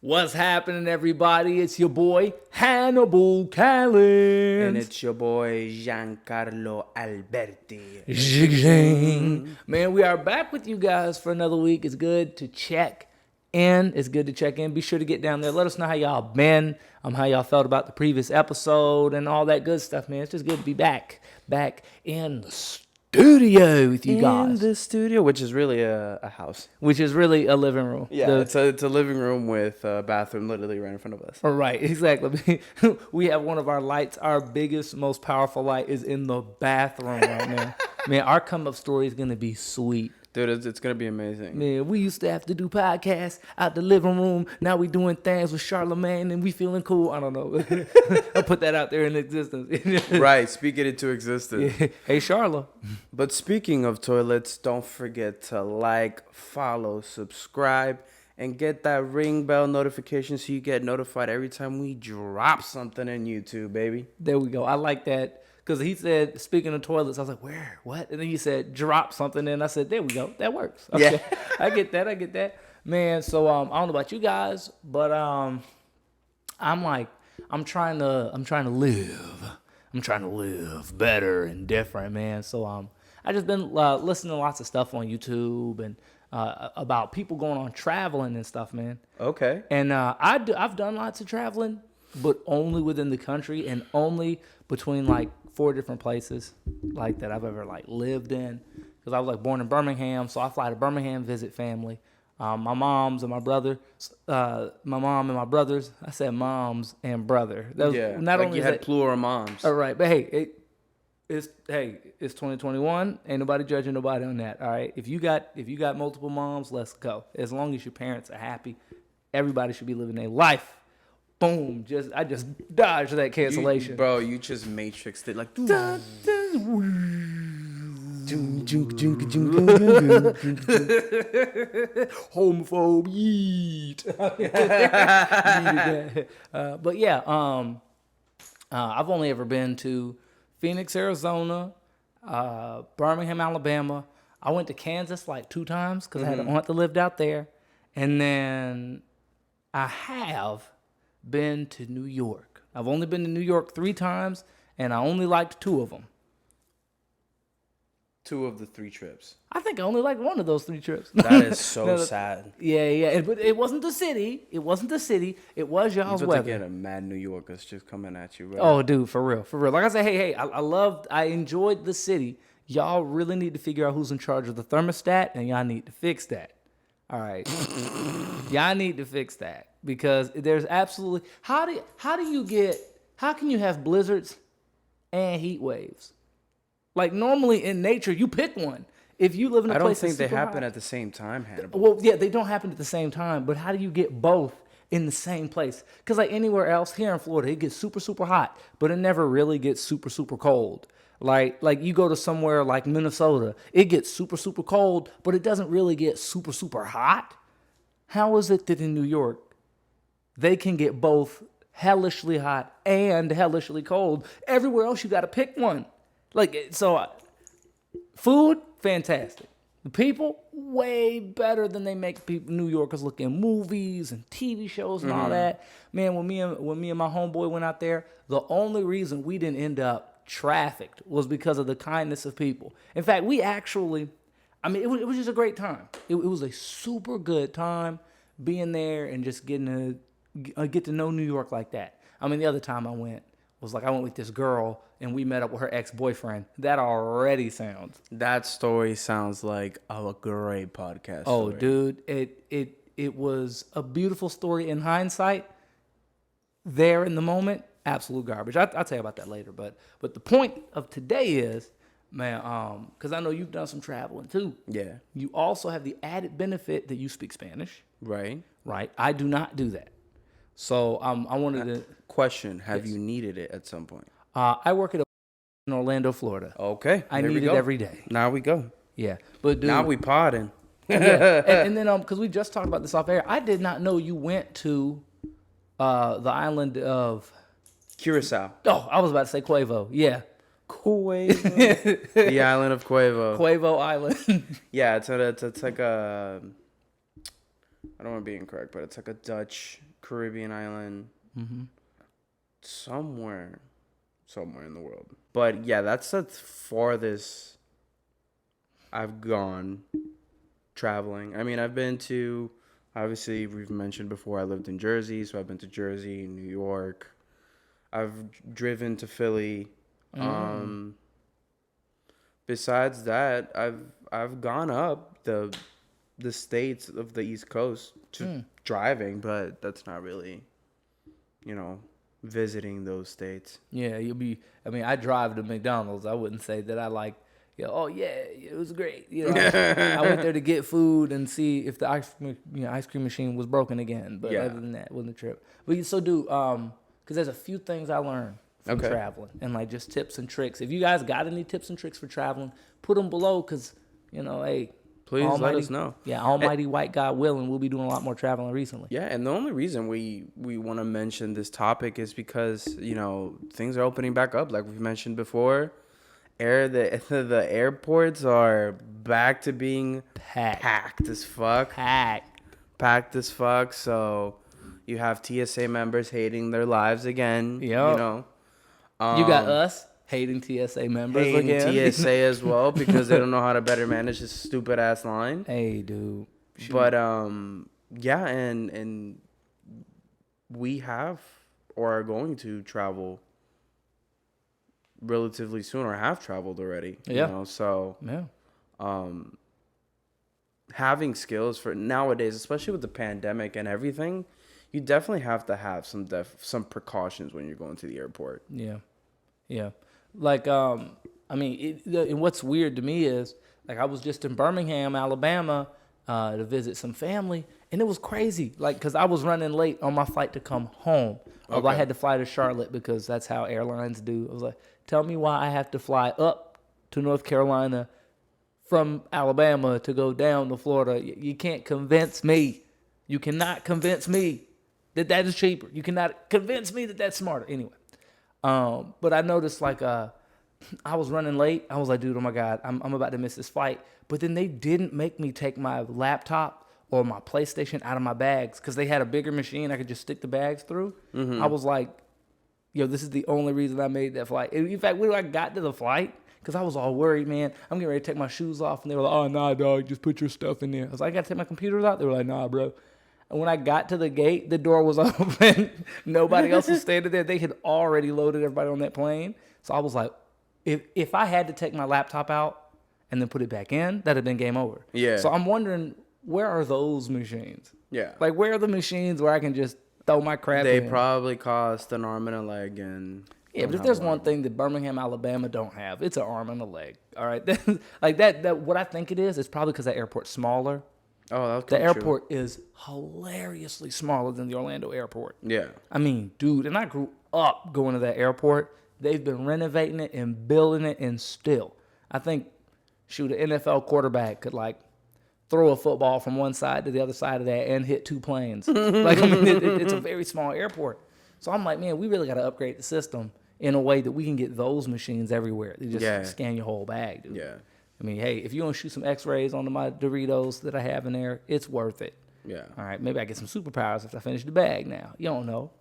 What's happening, everybody? It's your boy, Hannibal Callens. And it's your boy, Giancarlo Alberti. Zing. Man, we are back with you guys for another week. It's good to check in. Be sure to get down there. Let us know how y'all been, how y'all felt about the previous episode and all that good stuff, man. It's just good to be back in the studio with you guys. In the studio, which is really a house. Which is really a living room. Yeah, it's a living room with a bathroom literally right in front of us. Right, exactly. We have one of our lights. Our biggest, most powerful light is in the bathroom right now. Man, our come-up story is going to be sweet. Dude, it's going to be amazing. Man, we used to have to do podcasts out the living room. Now we doing things with Charlemagne and we feeling cool. I don't know. I'll put that out there in existence. Right, speak it into existence. Yeah. Hey, Charla. But speaking of toilets, don't forget to like, follow, subscribe, and get that ring bell notification so you get notified every time we drop something in YouTube, baby. There we go. I like that. Because he said, speaking of toilets, I was like, where? What? And then he said, drop something. And I said, there we go. That works. Okay. Yeah. I get that. Man, so I don't know about you guys, but I'm trying to live better and different, man. So I just been listening to lots of stuff on YouTube and about people going on traveling and stuff, man. Okay. And I've done lots of traveling, but only within the country and only between like 4 different places like that I've ever like lived in. Because I was like born in Birmingham, so I fly to Birmingham, visit family. My mom's and my brother, my mom and my brothers. I said moms and brother. That was, yeah, not like only you had plural moms. All right, but hey, it's 2021. Ain't nobody judging nobody on that. All right, if you got multiple moms, let's go. As long as your parents are happy, everybody should be living their life. Boom! I just dodged that cancellation. You just matrixed it like. Homophobe, yeet. But yeah, I've only ever been to Phoenix, Arizona, Birmingham, Alabama. I went to Kansas like 2 times because I had an aunt that lived out there, and then I have been to New York. I've only been to New York 3 times, and I only liked 2 of them. 2 of the 3 trips. I think I only liked 1 of those 3 trips. That is so sad. Yeah. But it wasn't the city. It was y'all's you weather. Get a mad New Yorkers just coming at you, right? Oh, dude, for real. Like I said, hey, I enjoyed the city. Y'all really need to figure out who's in charge of the thermostat, and y'all need to fix that. All right. Y'all need to fix that. Because there's absolutely how can you have blizzards and heat waves? Like normally in nature you pick one. If you live in a place, I don't think they hot, happen at the same time, Hannibal. Well, yeah, they don't happen at the same time, but how do you get both in the same place? Because like anywhere else here in Florida, it gets super, super hot, but it never really gets super, super cold. Like you go to somewhere like Minnesota, it gets super, super cold, but it doesn't really get super, super hot. How is it that in New York, they can get both hellishly hot and hellishly cold? Everywhere else, you got to pick one. Food, fantastic. The people, way better than they make New Yorkers look in movies and TV shows and all that. Man, when me and my homeboy went out there, the only reason we didn't end up trafficked was because of the kindness of people. In fact, we actually, it was just a great time. It was a super good time being there and just getting to get to know New York like that. The other time I went was I went with this girl and we met up with her ex-boyfriend. That already sounds. That story sounds like a great podcast. Oh, story. Dude, it was a beautiful story in hindsight. There in the moment, absolute garbage. I'll tell you about that later. But the point of today is, man, because I know you've done some traveling too. Yeah. You also have the added benefit that you speak Spanish. Right. I do not do that. So I wanted to question: have you needed it at some point? I work in Orlando, Florida. Okay, I need it every day. Now we go. Yeah, but dude, now we podding. Yeah, and then because we just talked about this off air, I did not know you went to the island of Curacao. Oh, I was about to say Quavo. Yeah, Quavo. The island of Quavo. Quavo Island. Yeah, it's like a. I don't want to be incorrect, but it's like a Dutch Caribbean island, Mm-hmm. somewhere in the world. But yeah, that's the farthest I've gone traveling. I mean, I've been to, obviously, we've mentioned before, I lived in Jersey, so I've been to Jersey, New York. I've driven to Philly. Besides that, I've gone up the states of the East Coast to driving, but that's not really, visiting those states. Yeah, I mean, I drive to McDonald's. I wouldn't say that I like, oh yeah, it was great. I went there to get food and see if the ice cream machine was broken again. But other than that, it wasn't a trip. But because there's a few things I learned from traveling and like just tips and tricks. If you guys got any tips and tricks for traveling, put them below because, hey. Please let us know. Yeah, Almighty White God willing, we'll be doing a lot more traveling recently. Yeah, and the only reason we want to mention this topic is because, things are opening back up. Like we've mentioned before, the airports are back to being packed as fuck. Packed as fuck. So you have TSA members hating their lives again. Yep. You got us hating TSA members again. TSA as well because they don't know how to better manage this stupid ass line. Hey, dude. But yeah, and we have or are going to travel relatively soon or have traveled already. Yeah. So yeah. Having skills for nowadays, especially with the pandemic and everything, you definitely have to have some precautions when you're going to the airport. Yeah. Yeah. Like, I mean, and what's weird to me is, like, I was just in Birmingham, Alabama, to visit some family, and it was crazy. Like, because I was running late on my flight to come home. Although I had to fly to Charlotte because that's how airlines do. I was like, tell me why I have to fly up to North Carolina from Alabama to go down to Florida. You can't convince me. You cannot convince me that is cheaper. You cannot convince me that that's smarter. Anyway. But I noticed like I was running late. I was like, dude, oh my God, I'm about to miss this flight. But then they didn't make me take my laptop or my PlayStation out of my bags because they had a bigger machine I could just stick the bags through. Mm-hmm. I was like, this is the only reason I made that flight. In fact, when I got to the flight, because I was all worried, man, I'm getting ready to take my shoes off. And they were like, oh, nah, dog, just put your stuff in there. I was like, I got to take my computers out? They were like, nah, bro. And when I got to the gate, the door was open. Nobody else was standing there. They had already loaded everybody on that plane. So I was like, if I had to take my laptop out and then put it back in, that'd have been game over. Yeah. So I'm wondering, where are those machines? Yeah. Like, where are the machines where I can just throw my crap in? They probably cost an arm and a leg. Yeah, but if there's one thing that Birmingham, Alabama don't have, it's an arm and a leg. All right? Like that what I think it is probably because that airport's smaller. Oh, that's the airport is hilariously smaller than the Orlando airport. Yeah. I mean, dude, and I grew up going to that airport. They've been renovating it and building it, and still, I think, an NFL quarterback could, like, throw a football from one side to the other side of that and hit two planes. Like, I mean, it's a very small airport. So I'm like, man, we really got to upgrade the system in a way that we can get those machines everywhere. They just scan your whole bag, dude. Yeah. I mean, hey, if you want to shoot some x-rays onto my Doritos that I have in there, it's worth it. Yeah. All right, maybe I get some superpowers if I finish the bag now. You don't know.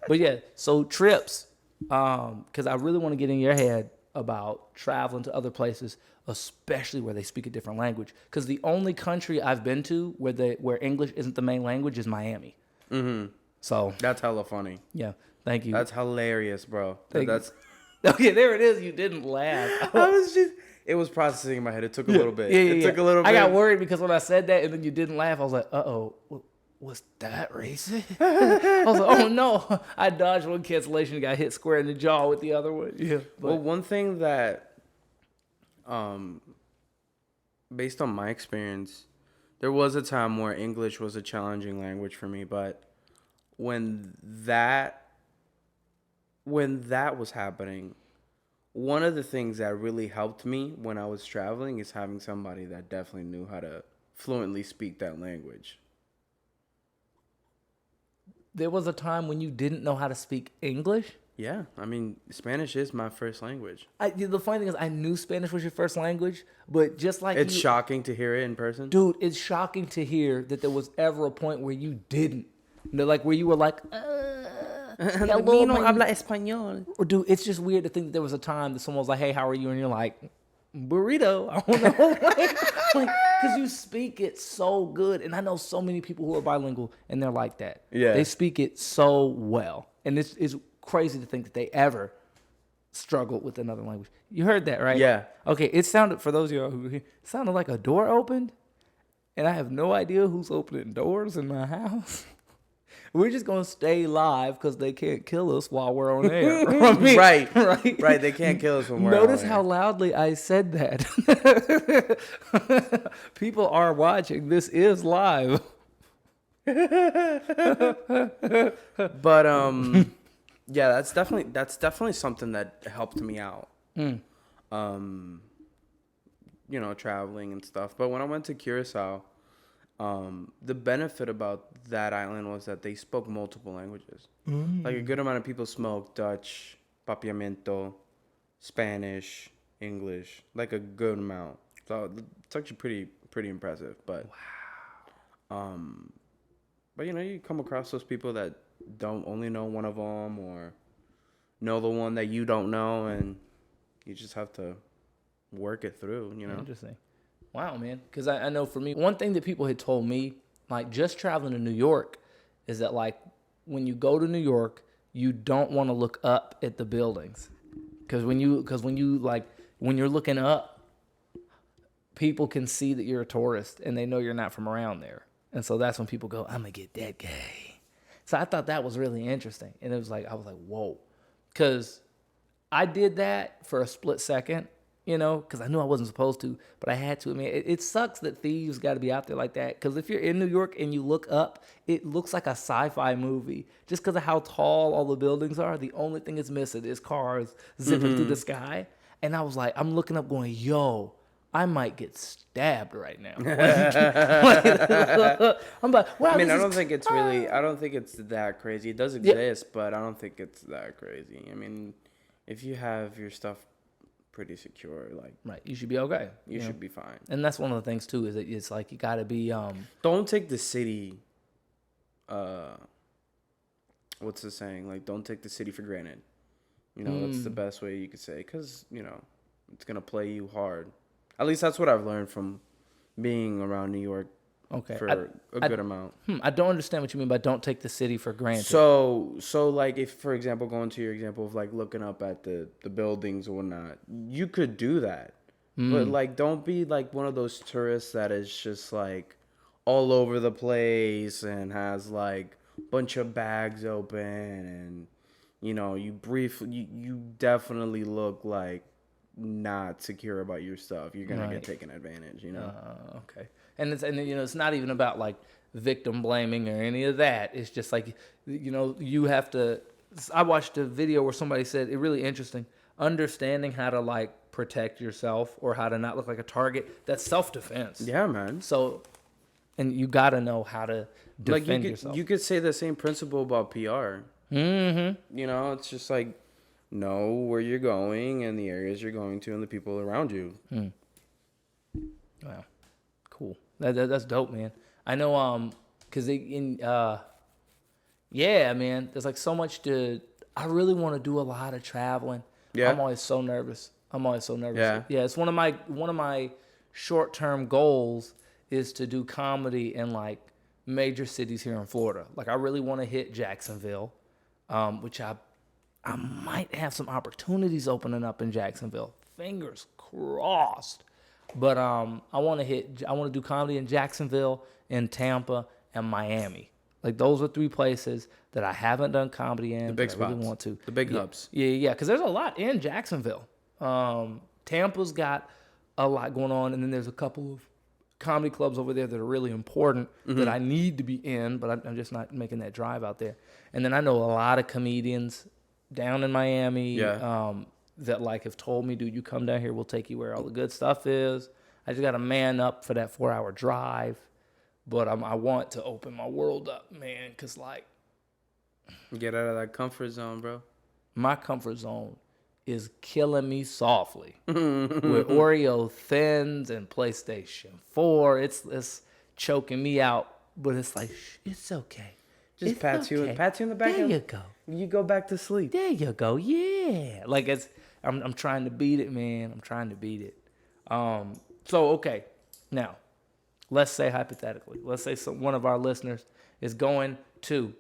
But yeah, so trips, because I really want to get in your head about traveling to other places, especially where they speak a different language. Because the only country I've been to where English isn't the main language is Miami. Mm-hmm. So that's hella funny. Yeah, thank you. That's hilarious, bro. That's okay. There it is. You didn't laugh. It was processing in my head. It took a little bit. It took a little bit. I got worried because when I said that and then you didn't laugh, I was like, uh-oh, was that racist? I was like, oh no. I dodged one cancellation and got hit square in the jaw with the other one. Yeah. Well, one thing that, based on my experience, there was a time where English was a challenging language for me, but when that was happening, one of the things that really helped me when I was traveling is having somebody that definitely knew how to fluently speak that language. There was a time when you didn't know how to speak English? Yeah. I mean, Spanish is my first language. The funny thing is, I knew Spanish was your first language, but just like it's shocking to hear it in person. Dude, it's shocking to hear that there was ever a point where you didn't. Like where you were like, hello, Mi no my habla español. Or dude, it's just weird to think that there was a time that someone was like, "Hey, how are you?" And you're like, "Burrito." I don't know, like, because you speak it so good, and I know so many people who are bilingual, and they're like that. Yeah. They speak it so well, and it's crazy to think that they ever struggled with another language. You heard that, right? Yeah. Okay, it sounded, for those of y'all who it sounded like a door opened, and I have no idea who's opening doors in my house. We're just gonna stay live because they can't kill us while we're on air. I mean, Right. right. Right. They can't kill us when we're Notice on how air. loudly I said that. People are watching. This is live. But yeah, that's definitely something that helped me out. You know, traveling and stuff. But when I went to Curacao, the benefit about that island was that they spoke multiple languages. Like a good amount of people spoke Dutch, Papiamento, Spanish, English, like a good amount. So it's actually pretty impressive. But but you know, you come across those people that don't only know one of them or know the one that you don't know, and you just have to work it through, you know. Interesting. Wow, man. Because I know for me, one thing that people had told me, like just traveling to New York, is that like when you go to New York, you don't want to look up at the buildings, because when you're looking up, people can see that you're a tourist and they know you're not from around there, and so that's when people go, "I'm gonna get that guy." So I thought that was really interesting, and I was like, whoa, because I did that for a split second. You know, because I knew I wasn't supposed to, but I had to. I mean, it sucks that thieves got to be out there like that. Because if you're in New York and you look up, it looks like a sci-fi movie. Just because of how tall all the buildings are, the only thing it's missing is cars zipping through the sky. And I was like, I'm looking up going, yo, I might get stabbed right now. I'm like, wow. I mean, I don't think it's that crazy. It does exist, but I don't think it's that crazy. I mean, if you have your stuff pretty secure, like, right, you should be okay. You should be fine. And that's one of the things too, is that it's like you got to be don't take the city what's the saying, like, don't take the city for granted, you know. That's the best way you could say, because you know it's gonna play you hard. At least that's what I've learned from being around New York for a good amount. I don't understand what you mean by don't take the city for granted. So like, if, for example, going to your example of like looking up at the buildings or whatnot, you could do that. But like, don't be like one of those tourists that is just like all over the place and has like a bunch of bags open, and you know, you definitely look like not secure about your stuff. You're gonna get taken advantage, you know. Okay. And you know, it's not even about like victim blaming or any of that. It's just like, you know, you have to. I watched a video where somebody said it really interesting. Understanding how to like protect yourself or how to not look like a target. That's self-defense. Yeah, man. So, and you got to know how to defend yourself. You could say the same principle about PR. Mm-hmm. You know, it's just like, know where you're going and the areas you're going to and the people around you. Wow. Cool. That's dope, man. I know, cause yeah, man. There's like so much I really want to do a lot of traveling. Yeah. I'm always so nervous. Yeah. Yeah. It's one of my short-term goals is to do comedy in like major cities here in Florida. Like I really want to hit Jacksonville, which I might have some opportunities opening up in Jacksonville. Fingers crossed. But I want to do comedy in Jacksonville, in Tampa, and Miami. Like those are 3 places that I haven't done comedy in. The big spots. I really spots. want to. The big hubs. Yeah. Because there's a lot in Jacksonville. Tampa's got a lot going on, and then there's a couple of comedy clubs over there that are really important that I need to be in, but I'm just not making that drive out there. And then I know a lot of comedians down in Miami. Yeah. That like have told me, dude, you come down here, we'll take you where all the good stuff is. I just got to man up for that 4-hour drive, but I want to open my world up, man, because like, get out of that comfort zone, bro. My comfort zone is killing me softly with Oreo Thins and PlayStation 4. It's choking me out, but it's like, it's okay. Just It's pat you okay. pat you in the back. There and you go. You go back to sleep. There you go. Yeah. Like I'm trying to beat it, man. I'm trying to beat it. So okay. Now, let's say hypothetically, let's say one of our listeners is they're going to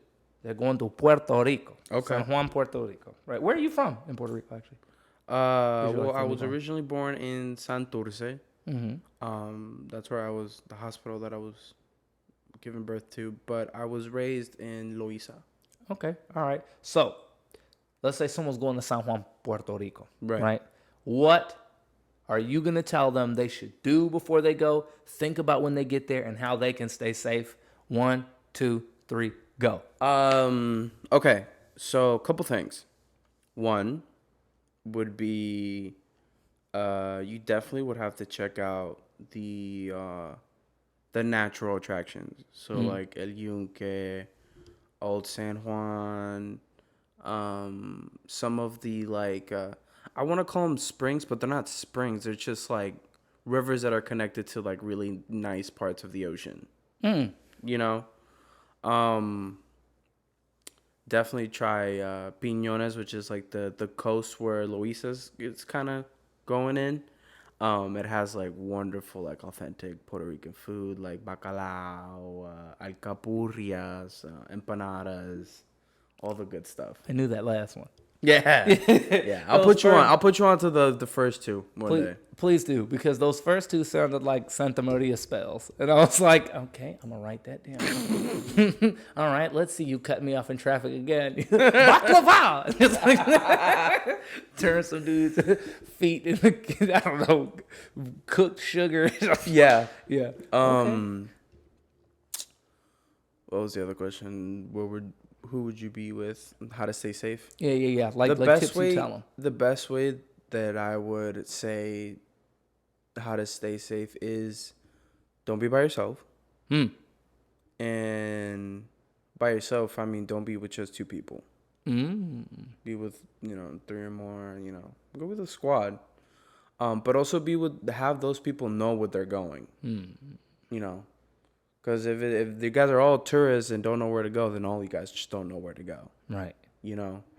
Puerto Rico. Okay. San Juan, Puerto Rico. Right. Where are you from in Puerto Rico, actually? Well, I family was from? originally born in Santurce. Mm-hmm. That's where the hospital that I was given birth to, but I was raised in Loíza. Okay. All right. So let's say someone's going to San Juan, Puerto Rico. Right. What are you going to tell them they should do before they go? Think about when they get there and how they can stay safe. 1, 2, 3, go. Okay. So a couple things. One would be, you definitely would have to check out the natural attractions. So like El Yunque, Old San Juan, some of the like, I want to call them springs, but they're not springs. They're just like rivers that are connected to like really nice parts of the ocean. You know, definitely try Piñones, which is like the coast where Loisa's it's kind of going in. It has like wonderful, like authentic Puerto Rican food, like bacalao, alcapurrias, empanadas, all the good stuff. I knew that last one. Yeah, yeah. I'll put you on. I'll put you on to the first two one day. Please do, because those first two sounded like Santa Maria spells. And I was like, okay, I'm going to write that down. All right, let's see you cut me off in traffic again. Baklava! It's like, turn some dude's feet in the, I don't know, cooked sugar. Yeah. Yeah. Okay. What was the other question? Who would you be with? How to stay safe? Yeah. Like best tips way, you tell them. The best way that I would say how to stay safe is don't be by yourself. And by yourself, I mean don't be with just two people. Be with 3 or more. Go with a squad. But also have those people know what they're going. Because if the guys are all tourists and don't know where to go, then all you guys just don't know where to go. Right.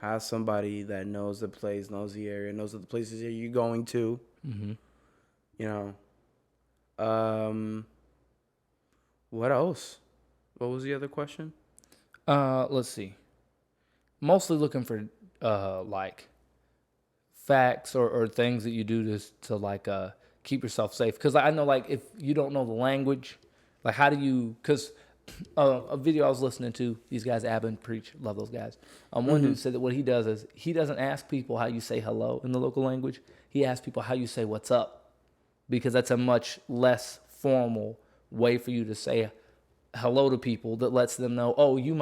Have somebody that knows the place, knows the area, knows the places that you're going to. What else? What was the other question? Let's see. Mostly looking for like facts or things that you do to like keep yourself safe. Because I know like if you don't know the language, like how do you? Because a video I was listening to, these guys, Ab and Preach, love those guys. One dude said that what he does is he doesn't ask people how you say hello in the local language. He asks people how you say what's up, because that's a much less formal way for you to say hello to people that lets them know, oh, you're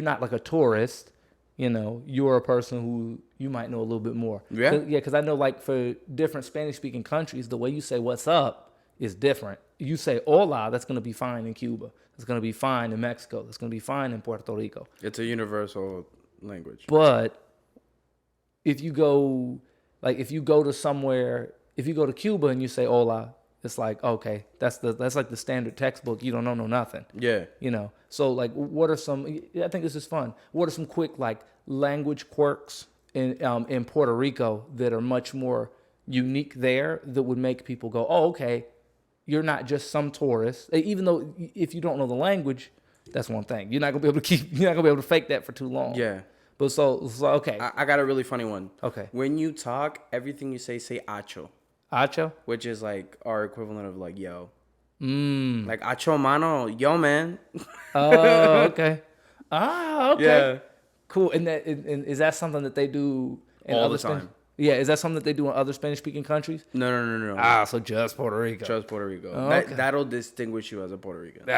not like a tourist, you're a person who you might know a little bit more. Yeah. Because I know like for different Spanish speaking countries, the way you say what's up is different. You say hola, that's going to be fine in Cuba. That's going to be fine in Mexico. That's going to be fine in Puerto Rico. It's a universal language. But if you go to somewhere, if you go to Cuba and you say hola, it's like, okay, that's like the standard textbook. You don't know nothing. Yeah. So like, what are some? I think this is fun. What are some quick like language quirks in Puerto Rico that are much more unique there that would make people go, oh, okay, you're not just some tourist. Even though if you don't know the language, that's one thing. You're not gonna be able to fake that for too long. Yeah. But so okay. I got a really funny one. Okay. When you talk, everything you say Acho. Acho? Which is like our equivalent of like yo. Like Acho mano, yo man. Oh, okay. Okay. Yeah. Cool. And is that something that they do in all other the time? Yeah, is that something that they do in other Spanish speaking countries? No. So just Puerto Rico. Just Puerto Rico. Oh, okay. That'll distinguish you as a Puerto Rican.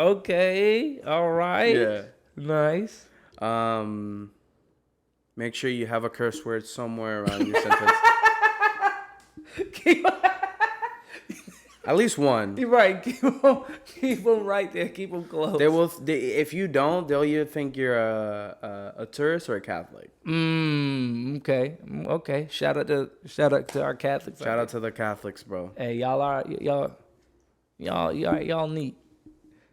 Okay. All right. Yeah. Nice. Make sure you have a curse word somewhere around your sentence. At least one. You're right. Keep them right there. Keep them close. If you don't, they'll either think you're a tourist or a Catholic. Okay. Shout out to our Catholics. Shout out to the Catholics, bro. Hey, y'all neat.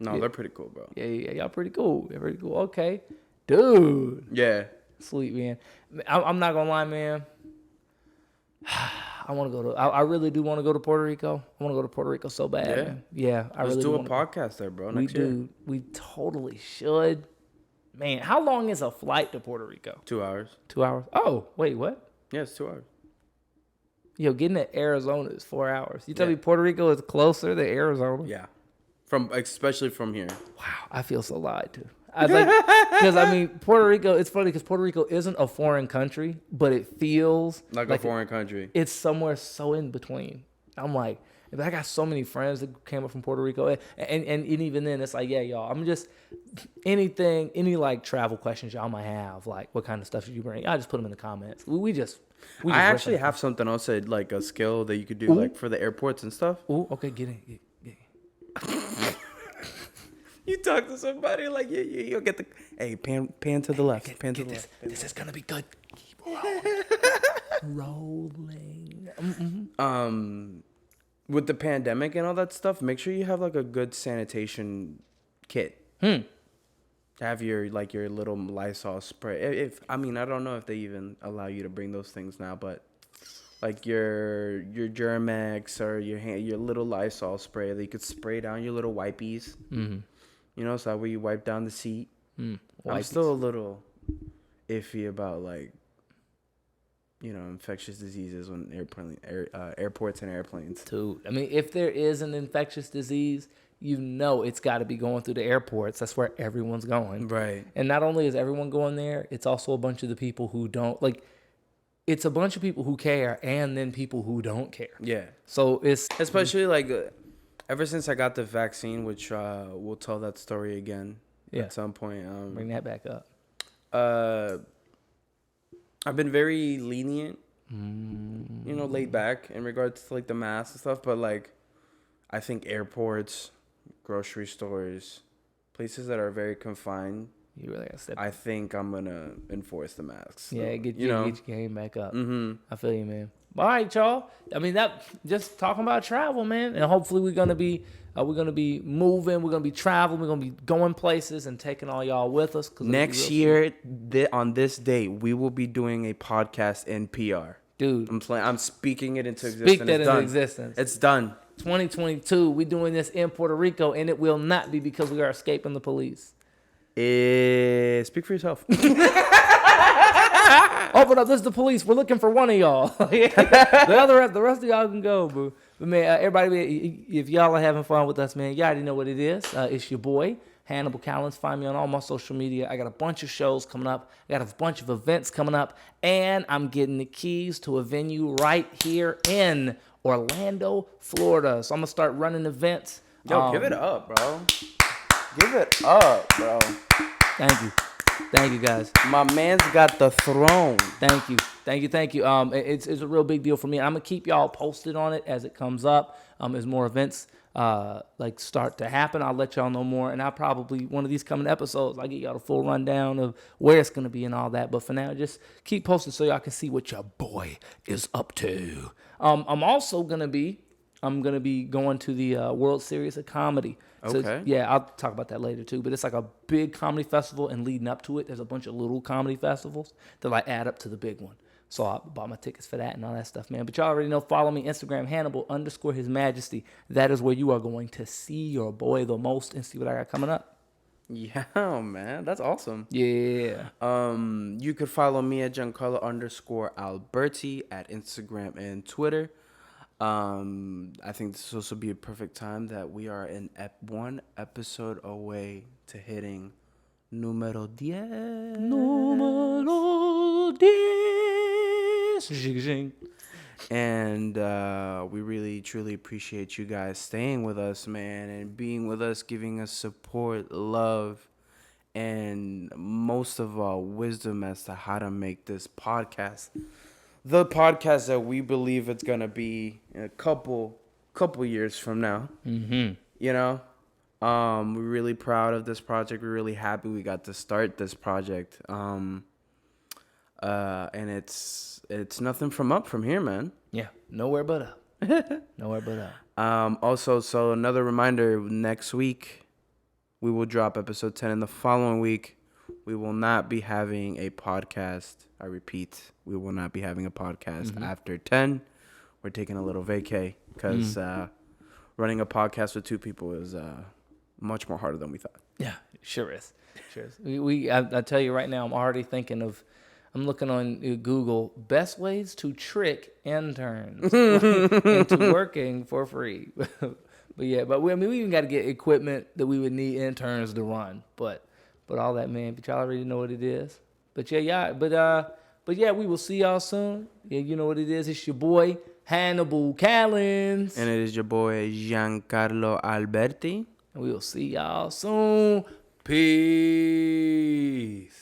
No, they're pretty cool, bro. Yeah, y'all pretty cool. They're pretty cool. Okay, dude. Yeah. Sweet, man. I'm not gonna lie, man. I want to go to. I really do want to go to Puerto Rico. I want to go to Puerto Rico so bad. Yeah. Man. Yeah. Let's do a podcast there, bro. Next year. We totally should. Man, how long is a flight to Puerto Rico? 2 hours. 2 hours. Oh, wait, what? Yeah, it's 2 hours. Yo, getting to Arizona is 4 hours. You tell me Puerto Rico is closer than Arizona? Yeah. Especially from here. Wow, I feel so lied to. Because I mean, Puerto Rico. It's funny because Puerto Rico isn't a foreign country, but it feels like a foreign country. It's somewhere so in between. I'm like, I got so many friends that came up from Puerto Rico, and even then, it's like, yeah, y'all. I'm just any like travel questions y'all might have, like what kind of stuff should you bring? I just put them in the comments. We just I actually have something else, like a skill that you could do, like for the airports and stuff. Ooh, okay, get in. You talk to somebody like you'll get the pan to the left, pan to the left. This is gonna be good. Keep rolling. With the pandemic and all that stuff, make sure you have like a good sanitation kit. Have your little Lysol spray. I don't know if they even allow you to bring those things now, but like your Germex or your little Lysol spray that you could spray down your little wipies. Mm-hmm. You know, so that way you wipe down the seat. I'm still a little iffy about infectious diseases on airports and airplanes. Dude, I mean, if there is an infectious disease, it's got to be going through the airports. That's where everyone's going. Right. And not only is everyone going there, it's also a bunch of the people who don't it's a bunch of people who care and then people who don't care. Yeah. So it's especially ever since I got the vaccine, which we'll tell that story again at some point. Bring that back up. I've been very lenient, laid back in regards to the mask and stuff. But I think airports, grocery stores, places that are very confined, you really gotta step. I think I'm gonna enforce the masks. So, yeah, get your game back up. Mm-hmm. I feel you, man. All right, y'all. I mean, that just talking about travel, man, and hopefully we're gonna be moving, we're gonna be traveling, we're gonna be going places and taking all y'all with us. Next year, on this date, we will be doing a podcast in PR. Dude, I'm speaking it into existence. Speak that into existence. It's done. 2022, we're doing this in Puerto Rico, and it will not be because we are escaping the police. Speak for yourself. Open up, this is the police. We're looking for one of y'all. The rest of y'all can go, boo. But man, everybody, if y'all are having fun with us, man, you already know what it is. It's your boy, Hannibal Callens. Find me on all my social media. I got a bunch of shows coming up. I got a bunch of events coming up. And I'm getting the keys to a venue right here in Orlando, Florida. So I'm going to start running events. Yo, give it up, bro. Give it up, bro. Thank you. Thank you, guys. My man's got the throne. Thank you. It's a real big deal for me. I'm gonna keep y'all posted on it as it comes up. As more events start to happen, I'll let y'all know more. And I'll probably one of these coming episodes, I'll get y'all the full rundown of where it's gonna be and all that. But for now, just keep posted so y'all can see what your boy is up to. I'm also gonna be going to the World Series of Comedy. So okay. Yeah, I'll talk about that later too. But it's like a big comedy festival, and leading up to it, there's a bunch of little comedy festivals that add up to the big one. So I bought my tickets for that and all that stuff, man. But y'all already know, follow me, Instagram, Hannibal_His Majesty. That is where you are going to see your boy the most and see what I got coming up. Yeah, man. That's awesome. Yeah. You could follow me at Giancarlo_Alberti at Instagram and Twitter. I think this will also be a perfect time that we are one episode away to hitting numero 10. Numero 10. And we really, truly appreciate you guys staying with us, man, and being with us, giving us support, love, and most of all, wisdom as to how to make this podcast the podcast that we believe it's gonna be in a couple years from now. Mm-hmm. We're really proud of this project. We're really happy we got to start this project. And it's nothing from here, man. Yeah, nowhere but up. Nowhere but up. Also, so another reminder: next week we will drop episode 10 in the following week. We will not be having a podcast. I repeat, we will not be having a podcast after 10. We're taking a little vacay because running a podcast with two people is much more harder than we thought. Yeah, sure is. Sure is. I tell you right now, I'm already thinking of. I'm looking on Google best ways to trick interns into working for free. But we even got to get equipment that we would need interns to run. But all that, man, but y'all already know what it is. But yeah, we will see y'all soon. Yeah, you know what it is. It's your boy Hannibal Callens, And it is your boy Giancarlo Alberti. and we will see y'all soon. Peace.